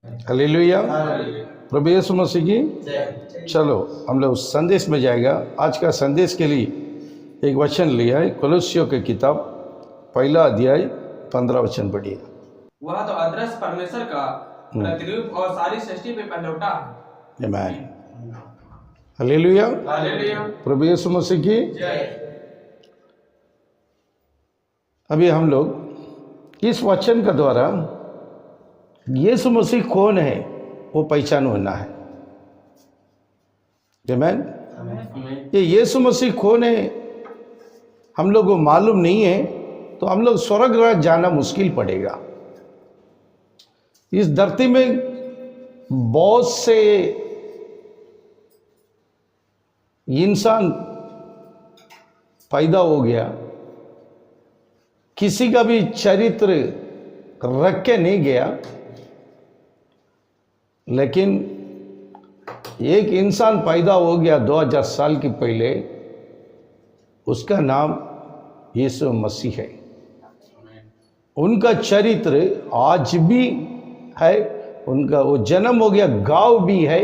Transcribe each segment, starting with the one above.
Hallelujah. प्रभु यीशु मसीह की। चलो हम लोग संदेश में जाएगा। आज का संदेश के लिए एक वचन लिया है, कोलोसियों की किताब 1 अध्याय 15 वचन पढ़िए। वह तो अदृश्य परमेश्वर का प्रतिरूप और सारी सृष्टि पे पहलौठा है। आमीन। हालेलुया। हालेलुया। प्रभु यीशु मसीह की। अभी हम लोग इस वचन का द्वारा यीशु मसीह कौन है वो पहचान होना है। आमीन। ये यीशु मसीह कौन है हम लोग को मालूम नहीं है तो हम लोग स्वर्ग राज जाना मुश्किल पड़ेगा। इस धरती में बहुत से इंसान पैदा हो गया, किसी का भी चरित्र रख के नहीं गया, लेकिन एक इंसान पैदा हो गया 2000 साल के पहले, उसका नाम यीशु मसीह है। उनका चरित्र आज भी है, उनका वो जन्म हो गया, गांव भी है,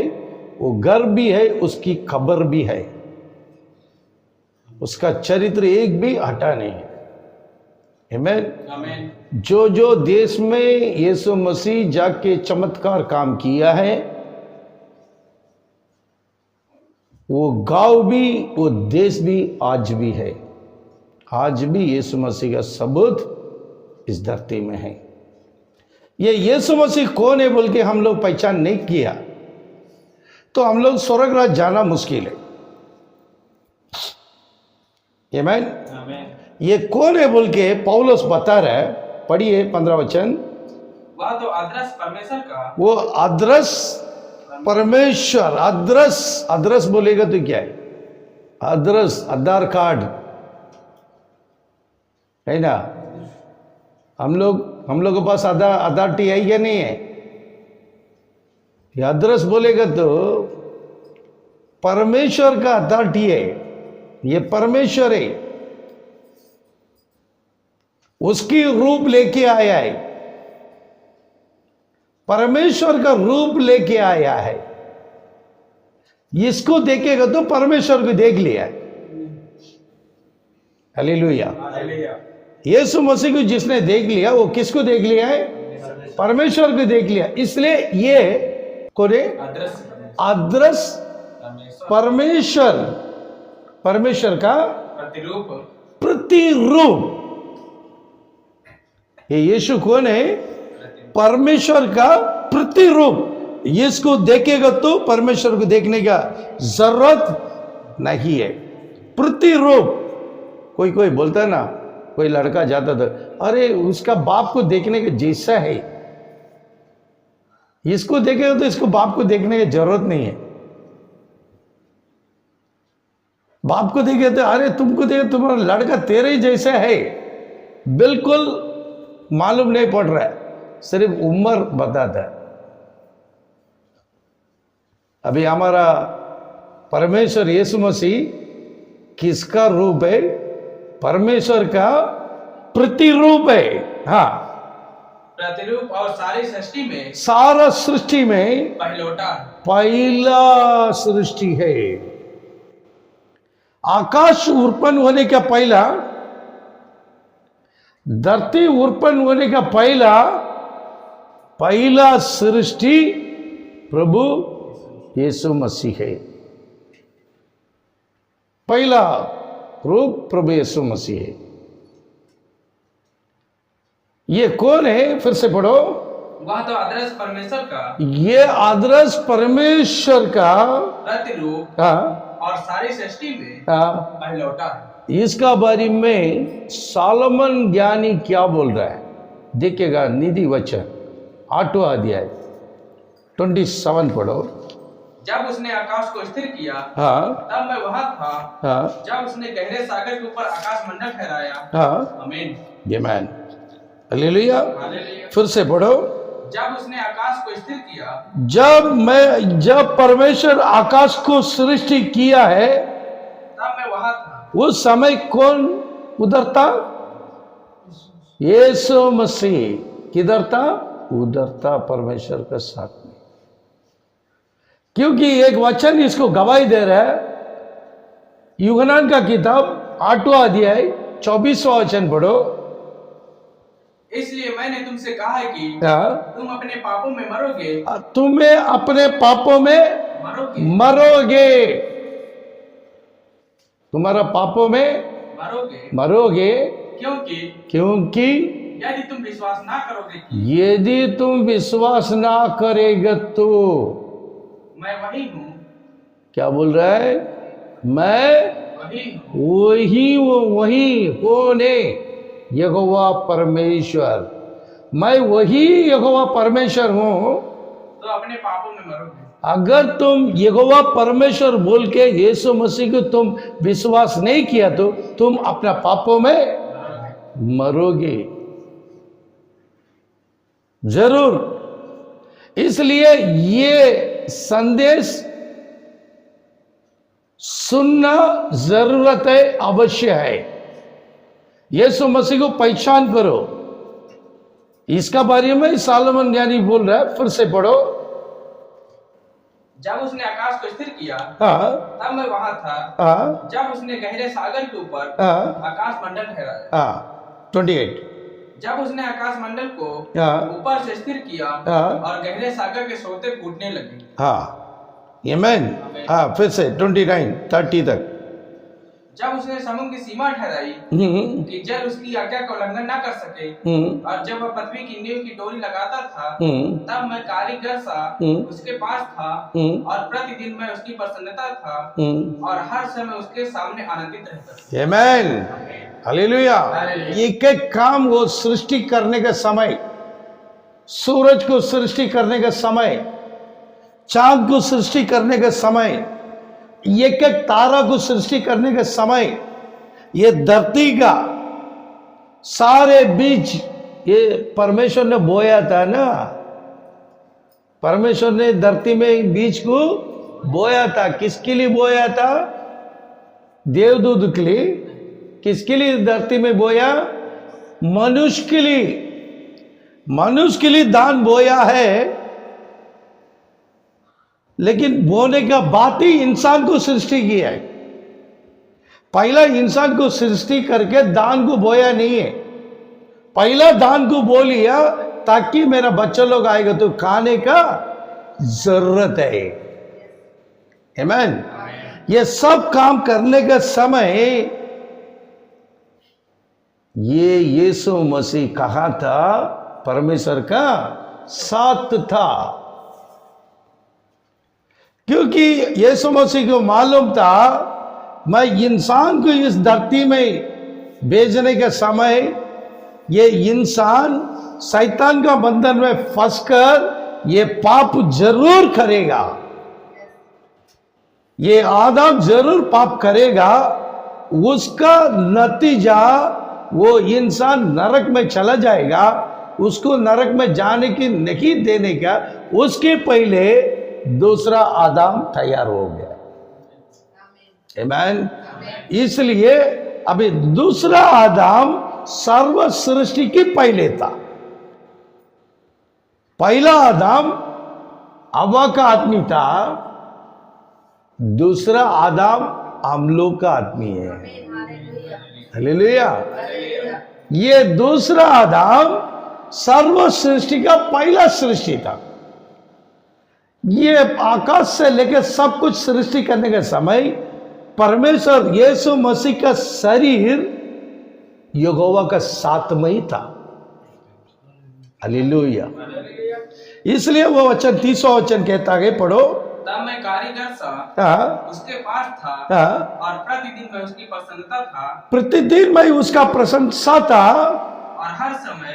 वो घर भी है, उसकी खबर भी है, उसका चरित्र एक भी हटा नहीं है। आमीन। जो देश में यीशु मसीह जाके चमत्कार काम किया है, वो गांव भी वो देश भी आज भी है। आज भी यीशु मसीह का सबूत इस धरती में है। ये यीशु मसीह कौन है बोल के हम लोग पहचान नहीं किया तो हम लोग स्वर्ग राज जाना मुश्किल है। आमीन। ये कौन है बोल के पौलुस बता रहा है। पढ़िए 15 वचन। वह तो अदृश्य परमेश्वर का, वो अदृश्य परमेश्वर, अदृश्य बोलेगा तो क्या है? अदृश्य आधार कार्ड है ना। हम लोग के पास अथॉरिटी है या नहीं है? ये अदृश्य बोलेगा तो परमेश्वर का अथॉरिटी है। ये परमेश्वर है, उसकी रूप लेके आया है, परमेश्वर का रूप लेके आया है। इसको देखेगा तो परमेश्वर को देख लिया है। हालेलुया। यीशु मसीह को जिसने देख लिया वो किसको देख लिया है? परमेश्वर को देख लिया। इसलिए ये कोने अदृश्य परमेश्वर का प्रतिरूप। ये यीशु कौन है? परमेश्वर का प्रतिरूप। इसको देखेगा तो परमेश्वर को देखने का जरूरत नहीं है। प्रतिरूप। कोई बोलता है ना, कोई लड़का जाता था, अरे उसका बाप को देखने के जैसा है, इसको देखेगा तो इसको बाप को देखने की जरूरत नहीं है। बाप को देखे तो अरे तुमको देखे तुम्हारा लड़का तेरे ही जैसा है, बिल्कुल मालूम नहीं पड़ रहा है, सिर्फ उम्र बताता है। अभी हमारा परमेश्वर यीशु मसीह किसका रूप है? परमेश्वर का प्रतिरूप है। हाँ, प्रतिरूप और सारी सृष्टि में पहला सृष्टि है। आकाश उत्पन्न होने का पहला, धरती उत्पन्न होने का पहला सृष्टि प्रभु यीशु मसीह है। पहला रूप प्रभु यीशु मसीह है। ये कौन है? फिर से पढ़ो। वह तो अदृश्य परमेश्वर का, ये अदृश्य परमेश्वर का प्रतिरूप और सारी सृष्टि में पहलौठा है। इसका बारे में सालोमन ज्ञानी क्या बोल रहा है? देखिएगा, निधि वचन 8वां अध्याय 27 पढ़ो। जब उसने आकाश को स्थिर किया, तब मैं वहां था। जब उसने गहरे सागर के ऊपर आकाश मंडल ठहराया। आमीन। आमीन। हालेलुया। फिर से पढ़ो। जब उसने आकाश को स्थिर किया, जब परमेश्वर आकाश को सृष्टि किया है, तब मैं वहां था। उस समय कौन उधर था? यीशु मसीह किधर था? उधर था परमेश्वर का साथ में, क्योंकि एक वचन इसको गवाही दे रहा है। यूहन्ना का किताब 8वां अध्याय 24वां वचन पढ़ो। इसलिए मैंने तुमसे कहा है कि तुम अपने पापों में मरोगे, तुम्हें अपने पापों में मरोगे, तुम्हारा पापों में मरोगे। क्योंकि यदि तुम विश्वास ना करोगे, यदि तुम विश्वास ना करेगा तो मैं वही हूँ। क्या बोल रहा है? मैं वही कौन है? यहोवा परमेश्वर। मैं वही यहोवा परमेश्वर हूँ। तो अपने पापों में मरोगे। अगर तुम यहोवा परमेश्वर बोल के यीशु मसीह को तुम विश्वास नहीं किया तो तुम अपना पापों में मरोगे जरूर। इसलिए ये संदेश सुनना जरूरत है, अवश्य है। यीशु मसीह को पहचान करो। इसका बारे में सालोमन ज्ञानी बोल रहा है, फिर से पढ़ो। जब उसने आकाश को स्थिर किया, तब मैं वहां था। जब उसने गहरे सागर के ऊपर आकाश मंडल ठहराया। 28। जब उसने आकाश मंडल को ऊपर से स्थिर किया और गहरे सागर के सोते फूटने लगे। आमीन। फिर से 29 30 तक। जब उसने समुद्र की सीमा ठहराई कि जल उसकी आज्ञा का उल्लंघन न कर सके, और जब वह पृथ्वी की नींव की डोरी लगाता था, तब मैं कारीगर सा उसके पास था, और प्रतिदिन मैं उसकी प्रसन्नता था, और हर समय उसके सामने आनंदित रहता। आमीन, हालेलुया। एक एक काम वो सृष्टि करने का समय, सूरज को सृष्टि करने का समय, चांद को सृष्टि करने का समय, एक एक तारा को सृष्टि करने का समय, ये धरती का सारे बीज ये परमेश्वर ने बोया था ना। परमेश्वर ने धरती में बीज को बोया था। किसके लिए बोया था? देवदूत के लिए। किसके लिए धरती में बोया? मनुष्य के लिए। मनुष्य के लिए दान बोया है, लेकिन बोने का बात ही इंसान को सृष्टि किया है। पहला इंसान को सृष्टि करके दान को बोया नहीं है। पहला दान को बो लिया ताकि मेरा बच्चा लोग आएगा तो खाने का जरूरत है। आमीन। ये सब काम करने का समय ये यीशु मसीह कहा था परमेश्वर का साथ था, क्योंकि यीशु मसीह को मालूम था मैं इंसान को इस धरती में भेजने के समय ये इंसान शैतान का बंधन में फंसकर ये पाप जरूर करेगा। ये आदम जरूर पाप करेगा। उसका नतीजा वो इंसान नरक में चला जाएगा। उसको नरक में जाने की नहीं देने का उसके पहले दूसरा आदम तैयार हो गया। आमीन। इसलिए अभी दूसरा आदम सर्व सृष्टि के पहले था। पहला आदम हवा का आदमी था, दूसरा आदम हम लोग का आदमी है। हालेलुया। ये दूसरा आदम सर्व सृष्टि का पहला सृष्टि था। ये आकाश से लेकर सब कुछ सृष्टि करने के समय परमेश्वर यीशु मसीह का शरीर यहोवा का साथ में ही था। हालेलुया। इसलिए वो वचन 30वां वचन कहता है, पढ़ो। तब मैं कारीगर सा उसके पास था, और प्रतिदिन मैं उसकी प्रसन्नता था। प्रतिदिन मैं उसका प्रशंसा था, और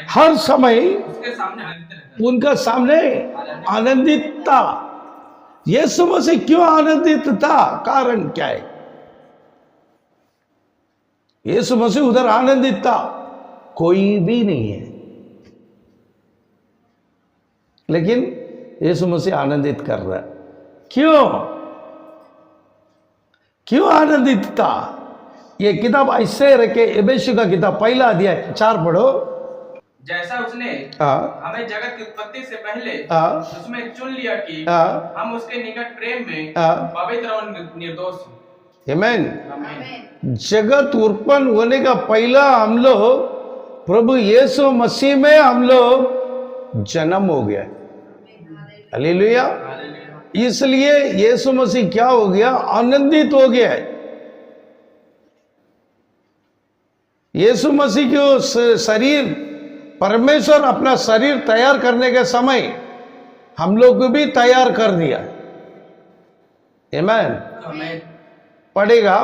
हर समय उसके सामने उनका सामने आनंदित था। यीशु मसीह क्यों आनंदित था? कारण क्या है? यीशु मसीह उधर आनंदित था, कोई भी नहीं है, लेकिन यीशु मसीह आनंदित कर रहा है। क्यों आनंदित था? ये किताब ऐसे रखे, एबेशु का किताब 1 अध्याय 4 पढ़ो। जैसा उसने हाँ हमें जगत की उत्पत्ति से पहले हाँ उसमें चुन लिया कि हाँ हम उसके निकट प्रेम में हाँ पवित्र और निर्दोष हों। आमीन। आमीन। जगत उत्पन्न होने का पहला हम लोग प्रभु यीशु मसीह में हम लोग जन्म हो गया। हालेलुया। इसलिए यीशु मसीह क्या हो गया? आनंदित हो गया है। यीशु मसीह को शरीर, परमेश्वर अपना शरीर तैयार करने के समय हम लोग को भी तैयार कर दिया। आमीन। आमीन। पढ़ेगा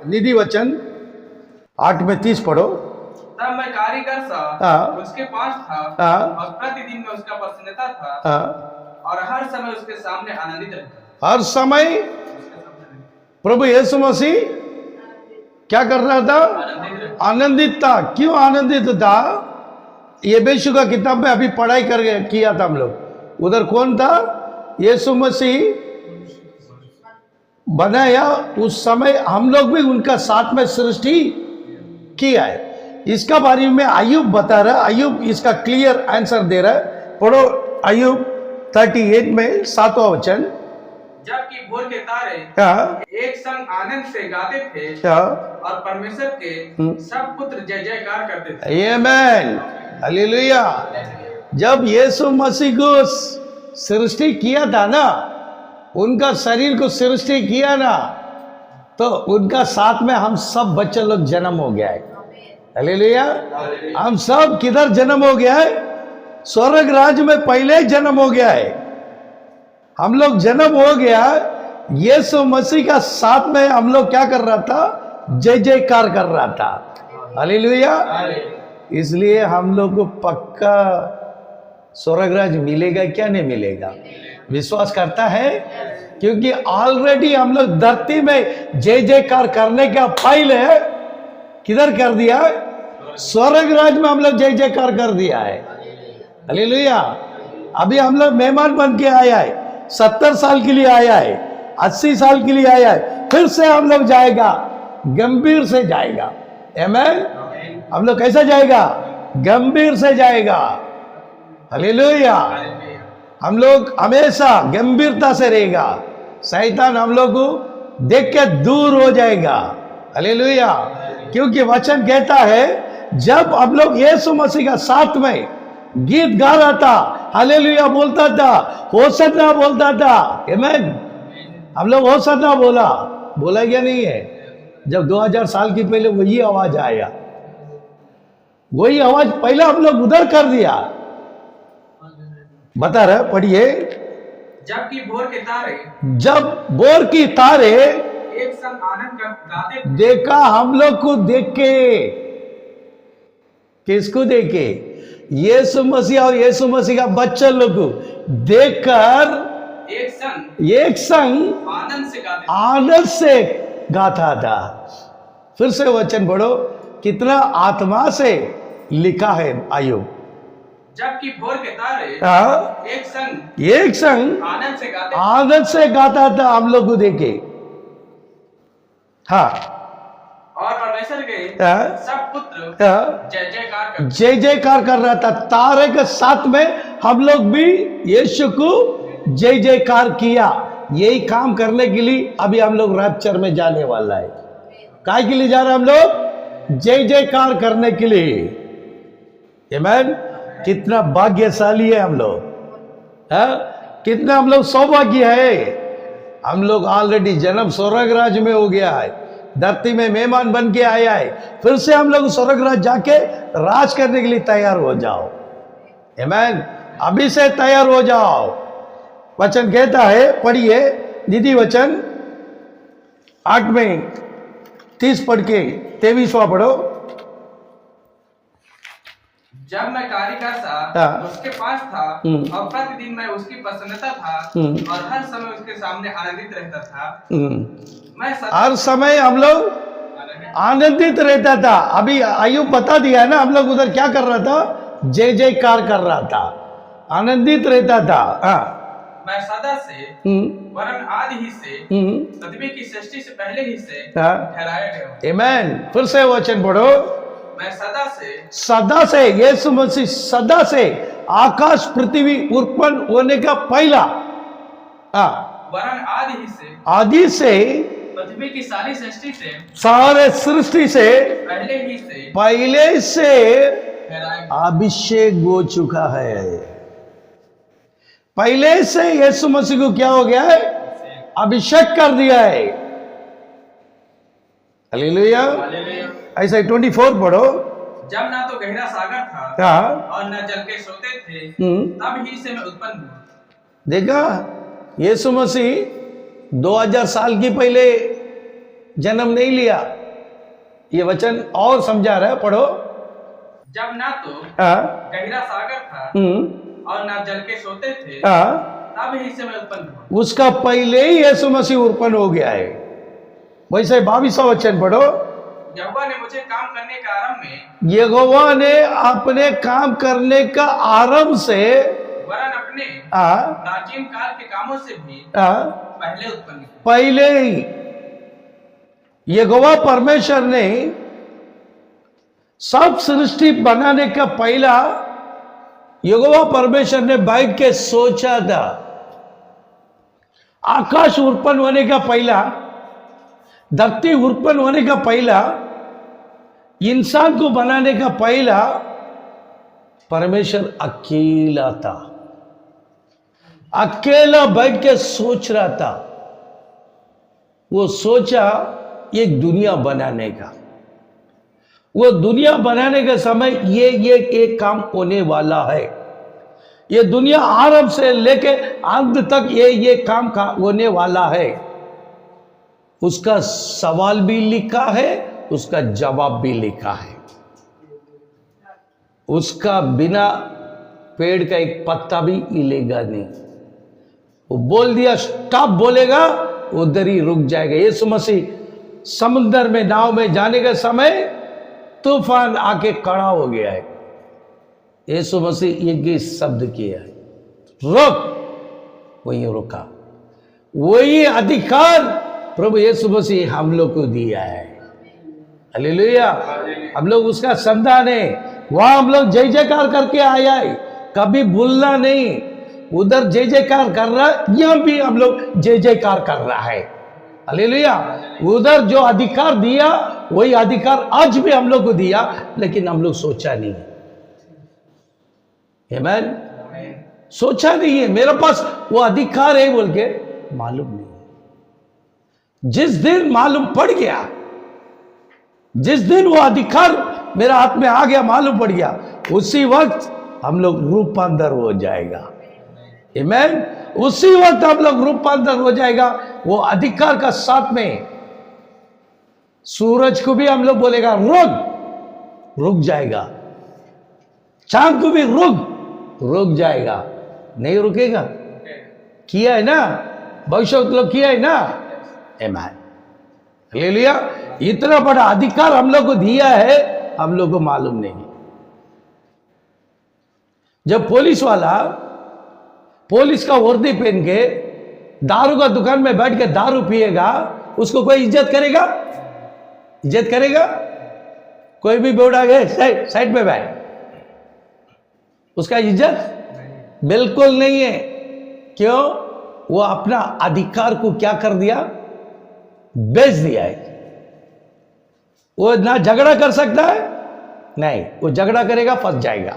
निधि वचन 8:30 पढ़ो। तब मैं कारीगर सा हाँ। उसके पास था हाँ। और प्रतिदिन में उसका प्रसन्नता था हाँ। और हर समय उसके सामने आनंदित रहता। हर समय प्रभु यीशु मसीह क्या कर रहा था? आनंदित था। क्यों आनंदित था? यबेशु का किताब में अभी पढ़ाई कर किया था हम लोग। उधर कौन था? यीशु मसीह बनाया उस समय हम लोग भी उनका साथ में सृष्टि किया है। इसका बारे में अय्यूब बता रहा है। अय्यूब इसका क्लियर आंसर दे रहा है। पढ़ो अय्यूब 38 में 7वां वचन। जबकि भोर के तारे एक संग आनंद से गाते थे और परमेश्वर के सब पुत्र जय जयकार करते थे। आमीन। हालेलुया। जब यीशु मसीह को सृष्टि किया था ना, उनका शरीर को सृष्टि किया ना, तो उनका साथ में हम सब बच्चे लोग जन्म हो गया है। हालेलुया। हम सब किधर जन्म हो गया है? स्वर्ग राज्य में पहले ही जन्म हो गया है। हम लोग जन्म हो गया। यीशु मसीह का साथ में हम लोग क्या कर रहा था? जय जयकार कर रहा था। हालेलुया। इसलिए हम लोग को पक्का स्वर्ग राज्य मिलेगा क्या? नहीं मिलेगा? विश्वास करता है? क्योंकि ऑलरेडी हम लोग धरती में जय जयकार करने का पहले किधर कर दिया? स्वर्ग राज्य में हम लोग जय जयकार कर दिया है। हालेलुया। अभी हम लोग मेहमान बन के आया है। 70 साल के लिए आया है, 80 साल के लिए आया है। फिर से हम लोग जाएगा, गंभीर से जाएगा। आमीन। हम लोग कैसा जाएगा? गंभीर से जाएगा। हालेलुया। हम लोग हमेशा गंभीरता से रहेगा। शैतान हम लोग को देख के दूर हो जाएगा। हालेलुया। क्योंकि वचन कहता है जब हम लोग यीशु मसीह का साथ में गीत गा रहा था, हालेलुया बोलता था, होसन्ना बोलता था। आमीन। हम लोग होसन्ना बोला क्या नहीं है? जब 2000 साल की पहले वही आवाज आया, वही आवाज पहले हम लोग उधर कर दिया। बता रहे, पढ़िए। जबकि भोर के तारे, जब भोर की तारे एक संग आनंद गाते थे। देखा हम लोग को देख के। किसको देखे? यीशु मसीह और यीशु मसीह का बच्चा लोग को देखकर एक संग आनंद से गाता था। फिर से वचन पढ़ो। कितना आत्मा से लिखा है अय्यूब। जबकि भोर के तारे एक संग आनंद से गाता था हम लोग को देखे। हाँ। और परमेश्वर के सब पुत्र जय जयकार कर रहा था। तारे के साथ में हम लोग भी यीशु को जय जयकार किया। यही काम करने के लिए अभी हम लोग रैप्चर में जाने वाला है। काय के लिए जा रहे हम लोग? जय जयकार करने के लिए। आमीन। कितना भाग्यशाली है हम लोग। कितना हम लोग सौभाग्य है। हम लोग ऑलरेडी जन्म स्वर्ग राज्य में हो गया है। धरती में मेहमान बन के आया है। फिर से हम लोग स्वर्ग राज्य जाके राज करने के लिए तैयार हो जाओ। आमीन। अभी से तैयार हो जाओ। वचन कहता है, पढ़िए निधि वचन 8:30 पढ़ के 23वां पढ़ो। जब मैं कारीगर सा उसके पास था और प्रतिदिन मैं उसकी प्रसन्नता था और हर समय उसके सामने आनंदित रहता था। मैं हर समय हम लोग आनंदित रहता था। अभी अय्यूब बता दिया है ना, हम लोग उधर क्या कर रहा था? जय जयकार कर रहा था, आनंदित रहता था। मैं सदा से वरन आदि ही से पृथ्वी की सृष्टि से पहले ही से ठहराया गया। आमीन। फिर से वचन पढ़ो। मैं सदा से यीशु मसीह सदा से आकाश पृथ्वी उत्पन्न होने का पहला वरन आदि से पृथ्वी की सारी सृष्टि से सारे सृष्टि से पहले से अभिषेक हो चुका है। पहले से यीशु मसीह को क्या हो गया है? अभिषेक कर दिया है। हालेलुया। ऐसा 24 पढ़ो। जब ना तो गहरा सागर था और न जल के सोते थे, तब ही से मैं उत्पन्न हुआ। देखा, यीशु मसीह 2000 साल की पहले जन्म नहीं लिया। ये वचन और समझा रहा है, पढ़ो। जब ना तो गहरा सागर था और ना जल के सोते थे, तब ही से मैं उत्पन्न हुआ। उसका पहले ही यीशु मसीह उत्पन्न हो गया है। वैसे 22वां वचन पढ़ो। यहोवा ने मुझे काम करने का आरंभ में, यहोवा ने अपने काम करने का आरंभ से वरन अपने प्राचीन काल के कामों से भी पहले उत्पन्न किया। पहले ही यहोवा परमेश्वर ने सब सृष्टि बनाने का पहला यहोवा परमेश्वर ने बैठ के सोचा था। आकाश उत्पन्न होने का पहला, धरती उत्पन्न होने का पहला, इंसान को बनाने का पहला परमेश्वर अकेला था। अकेला बैठ के सोच रहा था। वो सोचा एक दुनिया बनाने का। वो दुनिया बनाने के समय ये एक काम होने वाला है। ये दुनिया आरंभ से लेके अंत तक ये काम का होने वाला है। उसका सवाल भी लिखा है, उसका जवाब भी लिखा है। उसका बिना पेड़ का एक पत्ता भी हिलेगा नहीं। वो बोल दिया स्टॉप बोलेगा, उधर ही रुक जाएगा। यीशु मसीह समुद्र में नाव में जाने के समय तूफान आके खड़ा हो गया है। यीशु मसीह एक ही शब्द किया है, रुक। वही रुका। वही अधिकार प्रभु यीशु मसीह हम लोग को दिया है। हालेलुया। हम लोग उसका संतान है। वहां हम लोग जय जयकार करके आया है, कभी भूलना नहीं। उधर जय जयकार कर रहा है, यहां भी हम लोग जय जयकार कर रहा है। हालेलुया। उधर जो अधिकार दिया वही अधिकार आज भी हम लोग को दिया, लेकिन हम लोग सोचा नहीं। आमीन। सोचा नहीं है मेरे पास वो अधिकार है बोल के, मालूम नहीं। जिस दिन मालूम पड़ गया, जिस दिन वो अधिकार मेरा हाथ में आ गया, मालूम पड़ गया, उसी वक्त हम लोग रूपांतर हो जाएगा। आमीन। उसी वक्त हम लोग रूपांतर हो जाएगा। वो अधिकार का साथ में सूरज को भी हम लोग बोलेगा रुक जाएगा। चांद को भी रुक जाएगा। नहीं रुकेगा। किया है ना, भविष्य लोग किया है ना। आमीन। हालेलुया। इतना बड़ा अधिकार हम लोग को दिया है, हम लोग को मालूम नहीं। जब पुलिस का वर्दी पहन के दारू का दुकान में बैठ के दारू पिएगा, उसको कोई इज्जत करेगा? इज्जत करेगा? कोई भी बोला गए साइड पे बैठ, उसका इज्जत बिल्कुल नहीं है। क्यों? वो अपना अधिकार को क्या कर दिया? बेच दिया है। वो ना झगड़ा कर सकता है, नहीं। वो झगड़ा करेगा फंस जाएगा,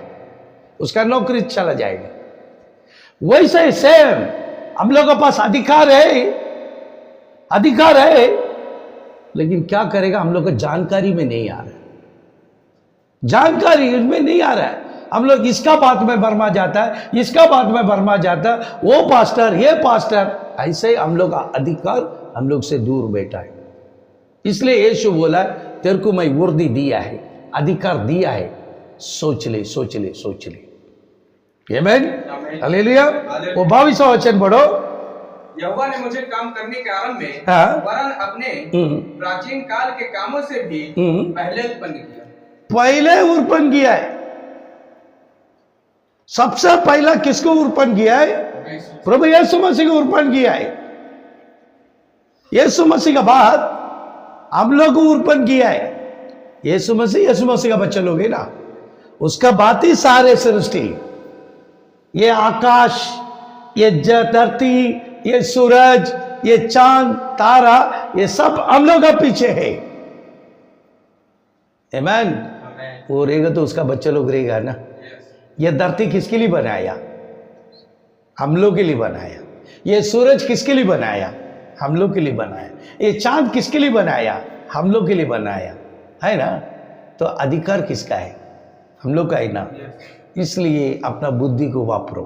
उसका नौकरी चला जाएगा। वैसे सेम हम लोग के पास अधिकार है, लेकिन क्या करेगा? हम लोग को जानकारी में नहीं आ रहा है। जानकारी में नहीं आ रहा है। हम लोग इसका बात में भरमा जाता है, इसका बात में भरमा जाता है, वो पास्टर, ये पास्टर, ऐसे हम लोग का अधिकार हम लोग से दूर बैठा है। इसलिए यीशु बोला, तेरे को मैं वर्दी दिया है, अधिकार दिया है, सोच ले। आमीन। हालेलुया। वो 22वां वचन पढ़ो। यहोवा ने मुझे काम करने के आरंभ में, वरन अपने प्राचीन काल के कामों से भी पहले उत्पन्न किया। पहले उत्पन्न किया है। सबसे पहला किसको उत्पन्न किया है? प्रभु यीशु मसीह को उत्पन्न किया है। यीशु मसीह के बाद हम लोग को उत्पन्न किया है। यीशु मसीह का बच्चे लोग है ना, उसका बात ही सारे सृष्टि, ये आकाश, ये धरती, ये सूरज, ये चांद तारा, ये सब हम लोग का पीछे है। आमीन। वो रहेगा तो उसका बच्चा लोग रहेगा ना। ये धरती किसके लिए बनाया? हम लोग के लिए बनाया। ये सूरज किसके लिए बनाया? हम लोग के लिए बनाया। ये चांद किसके लिए बनाया? हम लोग के लिए बनाया, है ना। तो अधिकार किसका है? हम लोग का है ना। इसलिए अपना बुद्धि को वापरो।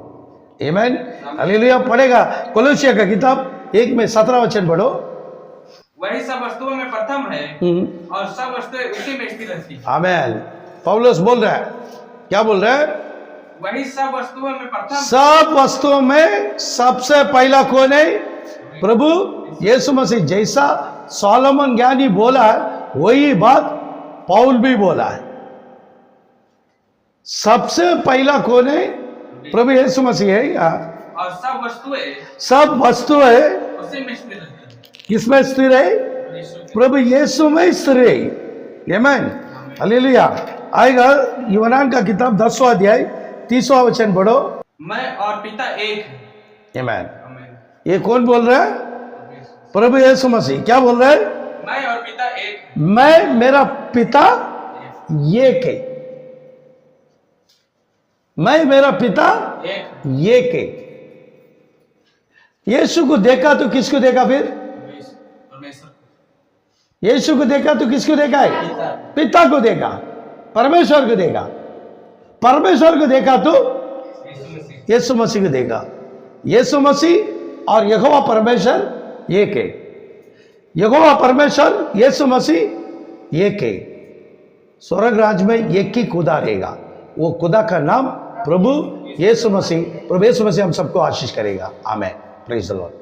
आमीन। हालेलुया। पढ़ेगा कोलोसिया का किताब 1 में 17 वचन पढ़ो। वही सब वस्तुओं में प्रथम है और सब वस्तुएं उसी में स्थिर रहती हैं। आमीन। पौलुस बोल रहा है, क्या बोल रहा है? वही सब वस्तुओं में प्रथम, सब वस्तुओं में सबसे पहला कौन है? प्रभु यीशु मसीह। जैसा सोलोमन ज्ञानी बोला है वही बात पौल भी बोला है। सबसे पहला कौन है? प्रभु यीशु मसीह है। और सब वस्तुएं उसी में स्थिर रहती हैं। किसमें स्थिर है? प्रभु यीशु में स्थिर है। आमीन। हालेलुया। आएगा यूहन्ना का किताब 10वां अध्याय 30वां वचन पढ़ो। मैं और पिता एक हैं। आमीन। ये कौन बोल रहा है? प्रभु यीशु मसीह। क्या बोल रहा है? मैं और पिता एक, मैं मेरा पिता एक है। मैं मेरा पिता एक है। यीशु को देखा तो किसको देखा? फिर यीशु को देखा तो किसको देखा है? पिता को देखा, परमेश्वर को देखा। परमेश्वर को देखा तो यीशु मसीह को देखा। यीशु मसीह और यहोवा परमेश्वर एक है। यहोवा परमेश्वर यीशु मसीह एक है। स्वर्ग राज्य में एक ही खुदा रहेगा। वो खुदा का नाम प्रभु यीशु मसीह। प्रभु यीशु मसीह हम सबको आशीष करेगा। आमीन। Praise the Lord.